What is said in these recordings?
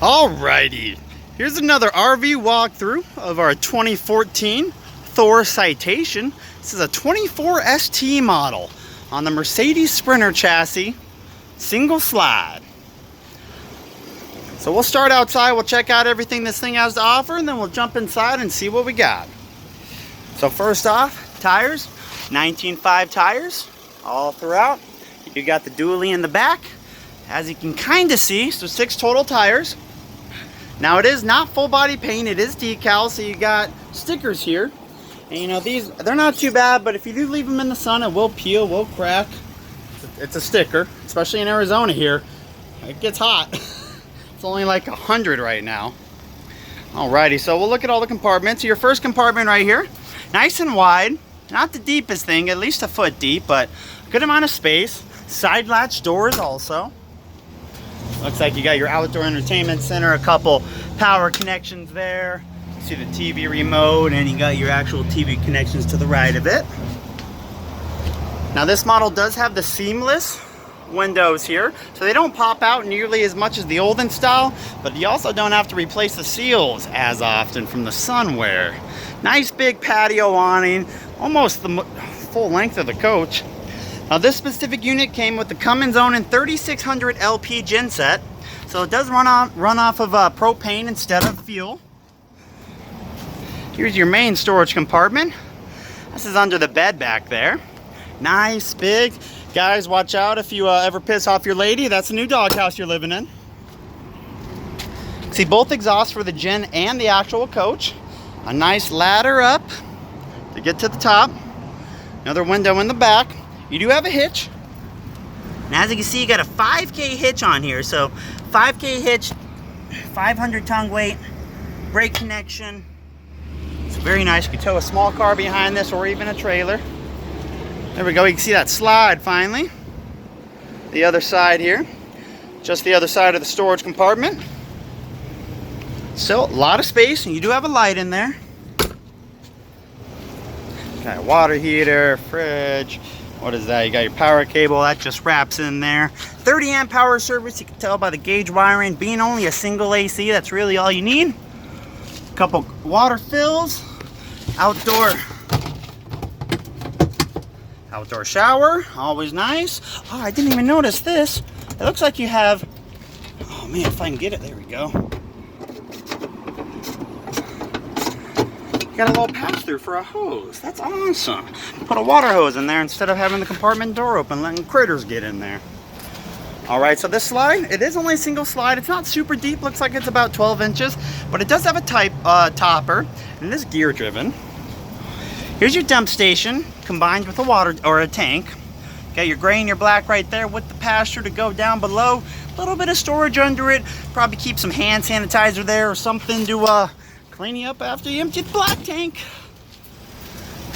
Alrighty, here's another RV walkthrough of our 2014 Thor Citation. This is a 24 ST model on the Mercedes Sprinter chassis, single slide. So we'll start outside, we'll check out everything this thing has to offer, and then we'll jump inside and see what we got. So first off, tires, 19.5 tires all throughout. You got the dually in the back, as you can kind of see, so 6 total tires. Now it is not full body paint, it is decal, so you got stickers here. And you know, these, they're not too bad, but if you do leave them in the sun, it will peel, will crack. It's a sticker, especially in Arizona here. It gets hot. It's only like 100 right now. Alrighty, so we'll look at all the compartments. Your first compartment right here, nice and wide. Not the deepest thing, at least a foot deep, but a good amount of space. Side latch doors also. Looks like you got your outdoor entertainment center, a couple power connections there. You see the TV remote, and you got your actual TV connections to the right of it. Now this model does have the seamless windows here, so they don't pop out nearly as much as the olden style, but you also don't have to replace the seals as often from the sun wear. Nice big patio awning, almost the full length of the coach. Now this specific unit came with the Cummins own 3600 LP genset, so it does run off of propane instead of fuel. Here's your main storage compartment. This is under the bed back there. Nice big. Guys, watch out if you ever piss off your lady. That's a new doghouse you're living in. See both exhausts for the Gen and the actual coach. A nice ladder up to get to the top. Another window in the back. You do have a hitch. And as you can see, you got a 5K hitch on here. So 5K hitch, 500 tongue weight, brake connection. It's very nice. You can tow a small car behind this or even a trailer. There we go. You can see that slide finally. The other side here. Just the other side of the storage compartment. So a lot of space, and you do have a light in there. Got a water heater, fridge. What is that? You got your power cable that just wraps in there. 30 amp power service. You can tell by the gauge wiring. Being only a single AC, that's really all you need. A couple water fills. Outdoor shower. Always nice. Oh, I didn't even notice this. It looks like you have... Oh man, if I can get it. There we go. Got a little pass through for a hose. That's awesome. Put a water hose in there instead of having the compartment door open, letting critters get in there. Alright, so this slide, it is only a single slide. It's not super deep, looks like it's about 12 inches, but it does have a topper, and it is gear driven. Here's your dump station combined with a water or a tank. Got your gray and your black right there with the pasture to go down below. A little bit of storage under it. Probably keep some hand sanitizer there or something to clean you up after you empty the black tank.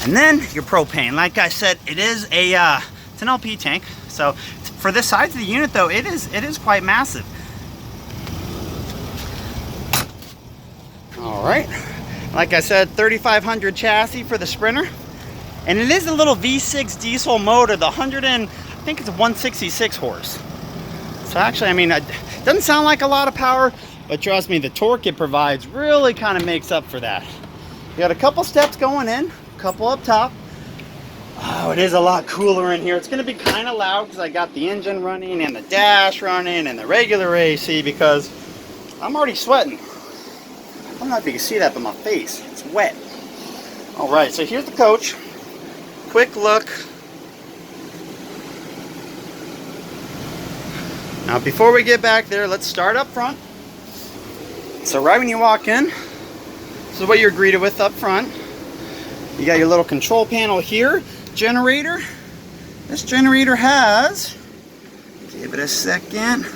And then your propane. Like I said, it is it's an LP tank. So for this size of the unit though, it is quite massive. All right. Like I said, 3500 chassis for the Sprinter. And it is a little V6 diesel motor, the I think it's 166 horse. So actually, I mean, it doesn't sound like a lot of power, but trust me, the torque it provides really kind of makes up for that. You got a couple steps going in, a couple up top. Oh, it is a lot cooler in here. It's going to be kind of loud because I got the engine running and the dash running and the regular AC because I'm already sweating. I don't know if you can see that, but my face, it's wet. All right, so here's the coach. Quick look. Now, before we get back there, let's start up front. So right when you walk in, this is what you're greeted with up front. You got your little control panel here. Generator. This generator has, give it a second.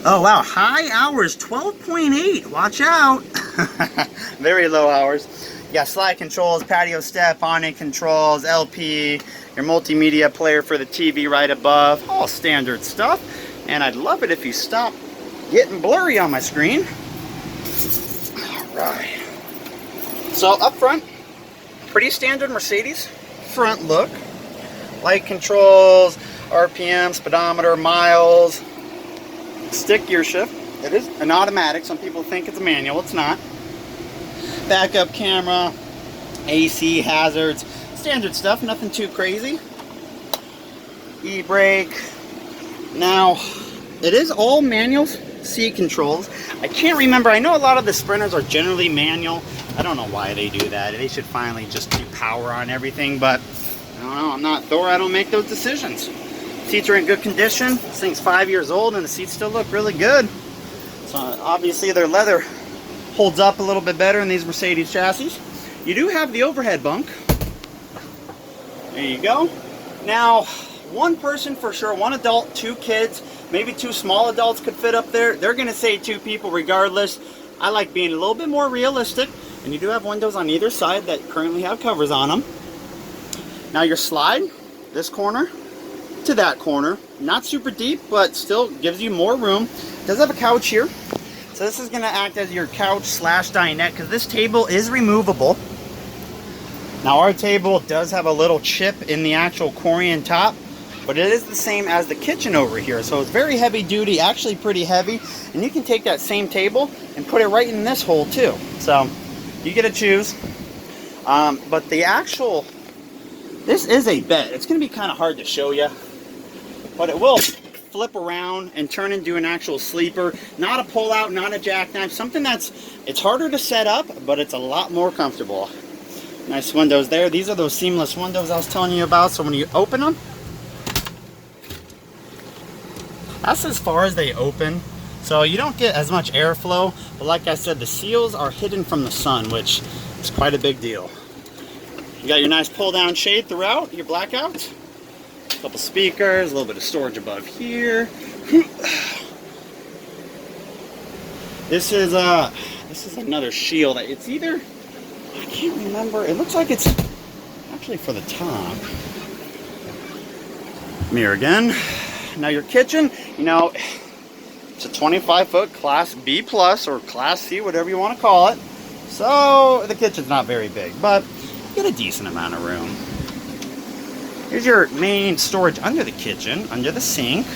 Oh wow, high hours 12.8. Watch out. Very low hours. You got slide controls, patio step, awning controls, LP, your multimedia player for the TV right above. All standard stuff. And I'd love it if you stop getting blurry on my screen. Alright. So up front, pretty standard Mercedes front look. Light controls, RPM, speedometer, miles, stick gear shift. It is an automatic. Some people think it's a manual. It's not. Backup camera, AC, hazards, standard stuff, nothing too crazy. E-brake. Now, it is all manual seat controls. I can't remember. I know a lot of the Sprinters are generally manual. I don't know why they do that. They should finally just do power on everything, but I don't know. I'm not Thor. I don't make those decisions. Seats are in good condition. This thing's 5 years old and the seats still look really good. So obviously their leather holds up a little bit better in these Mercedes chassis. You do have the overhead bunk. There you go. Now, one person for sure, one adult, two kids, maybe two small adults could fit up there. They're gonna say two people regardless. I like being a little bit more realistic, and you do have windows on either side that currently have covers on them. Now your slide, this corner to that corner, not super deep, but still gives you more room. It does have a couch here. So this is gonna act as your couch slash dinette, because this table is removable. Now our table does have a little chip in the actual Corian top, but it is the same as the kitchen over here. So it's very heavy duty, actually pretty heavy. And you can take that same table and put it right in this hole too. So you get to choose. But the actual, this is a bed. It's gonna be kind of hard to show you, but it will flip around and turn into an actual sleeper. Not a pull out, not a jackknife, something it's harder to set up, but it's a lot more comfortable. Nice windows there. These are those seamless windows I was telling you about. So when you open them, that's as far as they open. So you don't get as much airflow, but like I said, the seals are hidden from the sun, which is quite a big deal. You got your nice pull down shade throughout, your blackouts. A couple speakers, a little bit of storage above here. This is another shield. It's either, I can't remember. It looks like it's actually for the top. Mirror again. Now your kitchen, you know, it's a 25-foot Class B plus or Class C, whatever you want to call it. So the kitchen's not very big, but you get a decent amount of room. Here's your main storage under the kitchen, under the sink.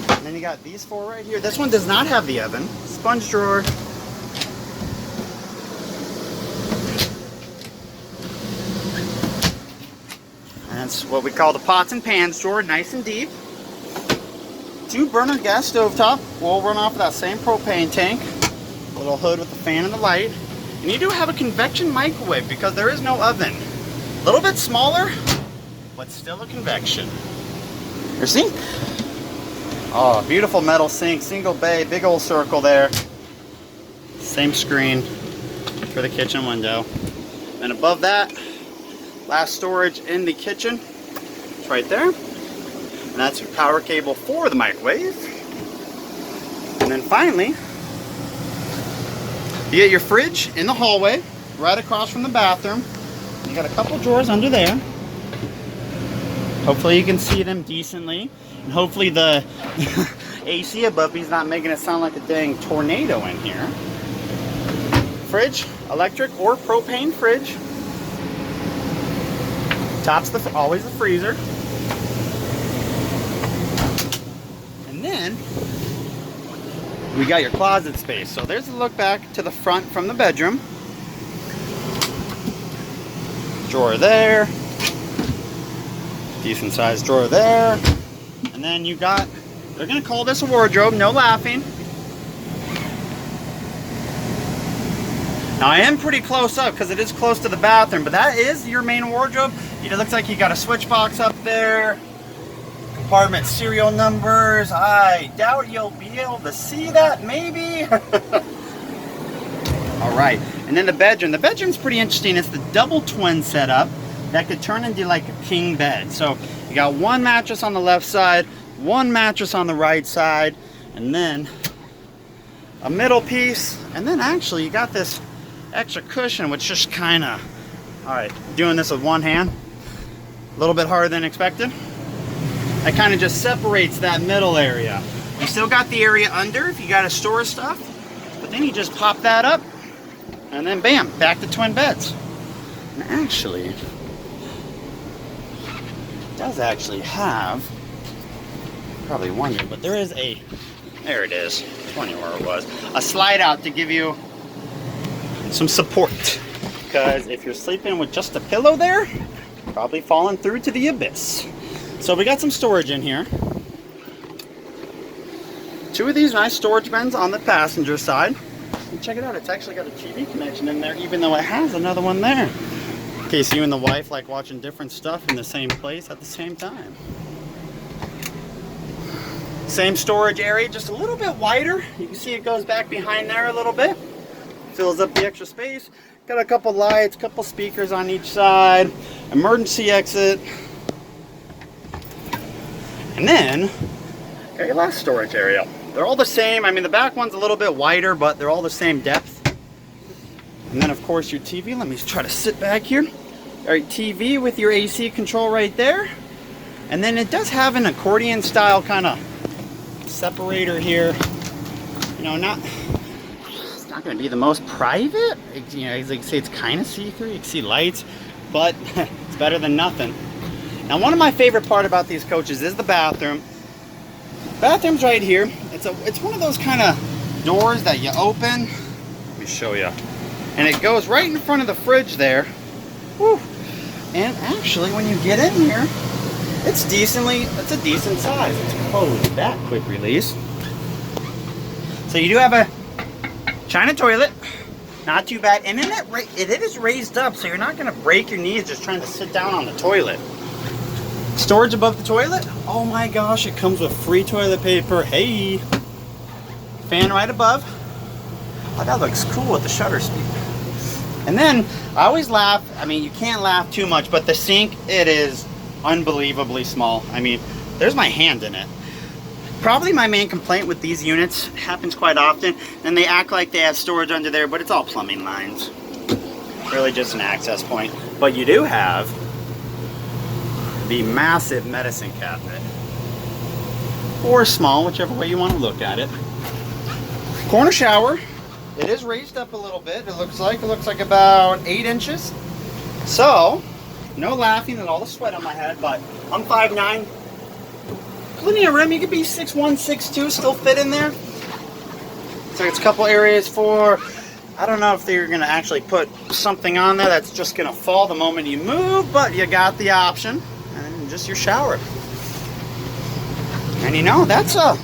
And then you got these four right here. This one does not have the oven. Sponge drawer. And that's what we call the pots and pans drawer, nice and deep. 2-burner gas stovetop. Will run off of that same propane tank. Little hood with the fan and the light. And you do have a convection microwave because there is no oven. A little bit smaller, but still a convection. Your sink. Oh, beautiful metal sink, single bay, big old circle there. Same screen for the kitchen window. And above that, last storage in the kitchen. It's right there. And that's your power cable for the microwave. And then finally, you get your fridge in the hallway, right across from the bathroom. You got a couple drawers under there. Hopefully you can see them decently. And hopefully the AC above me is not making it sound like a dang tornado in here. Fridge, electric or propane fridge. Top's always the freezer. And then we got your closet space. So there's a look back to the front from the bedroom. Drawer there, decent sized drawer there, and then you got, they're gonna call this a wardrobe, no laughing. Now I am pretty close up because it is close to the bathroom, but that is your main wardrobe. It looks like you got a switch box up there, compartment serial numbers. I doubt you'll be able to see that, maybe. All right, and then the bedroom. The bedroom's pretty interesting. It's the double twin setup that could turn into like a king bed. So you got one mattress on the left side, one mattress on the right side, and then a middle piece. And then actually you got this extra cushion, which just kind of, all right, doing this with one hand, a little bit harder than expected. That kind of just separates that middle area. You still got the area under if you got to store stuff, but then you just pop that up. And then bam, back to twin beds. And actually, it does actually have, probably wonder, but there is a There it is. 20 where it was. A slide out to give you some support. Because if you're sleeping with just a pillow there, you're probably falling through to the abyss. So we got some storage in here. 2 of these nice storage bins on the passenger side. And check it out, it's actually got a TV connection in there, even though it has another one there. In case you and the wife like watching different stuff in the same place at the same time. Same storage area, just a little bit wider. You can see it goes back behind there a little bit. Fills up the extra space. Got a couple lights, couple speakers on each side. Emergency exit. And then, got your last storage area. They're all the same. I mean, the back one's a little bit wider, but they're all the same depth. And then, of course, your TV. Let me try to sit back here. All right, TV with your AC control right there. And then it does have an accordion style kind of separator here. You know, it's not going to be the most private. You know, as I say, it's kind of see-through. You can see lights, but it's better than nothing. Now, one of my favorite part about these coaches is the bathroom. Bathroom's right here. It's one of those kind of doors that you open. Let me show you. And it goes right in front of the fridge there. Whew. And actually, when you get in here, it's a decent size. It's closed, that quick release. So you do have a China toilet. Not too bad. And then it is raised up, so you're not going to break your knees just trying to sit down on the toilet. Storage above the toilet. Oh my gosh, it comes with free toilet paper. Hey. Fan right above. Oh, that looks cool with the shutter speed. And then, I always laugh. I mean, you can't laugh too much, but the sink, it is unbelievably small. I mean, there's my hand in it. Probably my main complaint with these units happens quite often, and they act like they have storage under there, but it's all plumbing lines. Really just an access point. But you do have the massive medicine cabinet, or small, whichever way you want to look at it. Corner shower. It is raised up a little bit. It looks like about 8 inches. So, no laughing at all the sweat on my head, but I'm 5'9". Plenty of room. You could be 6'1", 6'2", still fit in there. So it's a couple areas for, I don't know if they're going to actually put something on there that's just going to fall the moment you move, but you got the option. And just your shower. And you know, that's a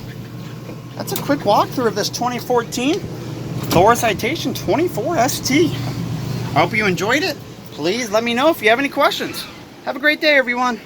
quick walkthrough of this 2014 Thor Citation 24 ST. I hope you enjoyed it. Please let me know if you have any questions. Have a great day, everyone.